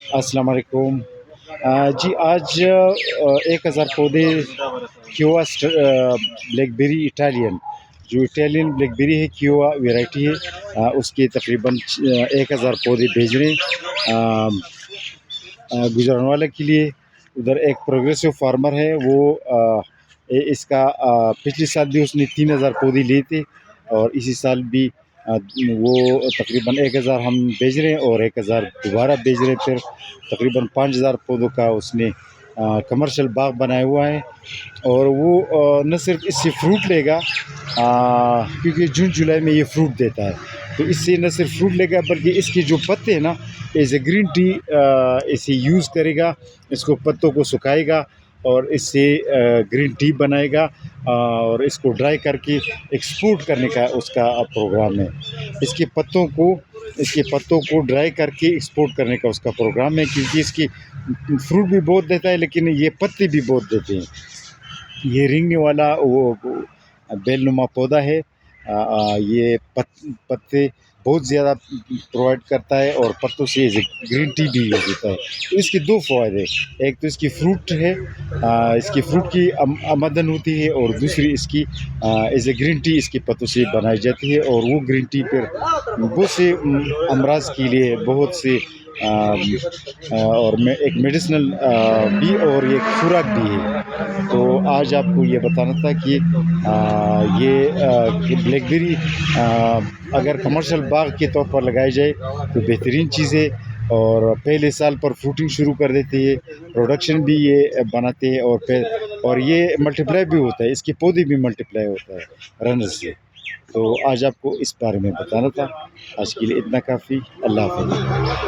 السلام علیکم۔ جی آج 1000 پودے کیوا بلیک بیری اٹالین، جو اٹالین بلیک بیری ہے، کیوا ویرائٹی ہے، اس کے تقریباً 1000 پودے بھیج رہے ہیں گجرانوالہ کے لیے۔ ادھر ایک پروگریسو فارمر ہے، وہ اس کا پچھلے سال بھی اس نے 3000 پودے لیے تھے، اور اسی سال بھی وہ تقریباً 1000 ہم بھیج رہے ہیں اور 1000 دوبارہ بھیج رہے ہیں۔ پھر تقریباً 5000 پودوں کا اس نے کمرشل باغ بنایا ہوا ہے، اور وہ نہ صرف اس سے فروٹ لے گا، کیونکہ جون جولائی میں یہ فروٹ دیتا ہے، تو اس سے نہ صرف فروٹ لے گا بلکہ اس کے جو پتے ہیں نا، ایز اے گرین ٹی اسے یوز کرے گا، اس کو پتوں کو سکھائے گا اور اس سے گرین ٹی بنائے گا، اور اس کو ڈرائی کر کے ایکسپورٹ کرنے کا اس کا پروگرام ہے۔ اس کے پتوں کو ڈرائی کر کے ایکسپورٹ کرنے کا اس کا پروگرام ہے، کیونکہ اس کی فروٹ بھی بہت دیتا ہے لیکن یہ پتے بھی بہت دیتے ہیں۔ یہ رینگنے والا وہ بیل نما پودا ہے، یہ پتے بہت زیادہ پرووائڈ کرتا ہے، اور پتوں سے گرین ٹی بھی یوز ہوتا ہے۔ تو اس کے دو فوائد ہیں، ایک تو اس کی فروٹ ہے، اس کی فروٹ کی آمدن ہوتی ہے، اور دوسری اس کی ایز اے گرین ٹی اس کے پتوں سے بنائی جاتی ہے، اور وہ گرین ٹی پھر بہت سے امراض کے لیے بہت سے اور میں ایک میڈیسنل بھی اور ایک خوراک بھی ہے۔ تو آج آپ کو یہ بتانا تھا کہ یہ بلیک بیری اگر کمرشل باغ کے طور پر لگائی جائے تو بہترین چیز ہے، اور پہلے سال پر فروٹنگ شروع کر دیتی ہے، پروڈکشن بھی یہ بناتے ہیں، اور یہ ملٹیپلائی بھی ہوتا ہے، اس کے پودے بھی ملٹیپلائی ہوتا ہے رنز سے۔ تو آج آپ کو اس بارے میں بتانا تھا، آج کے لیے اتنا کافی۔ اللہ حافظ۔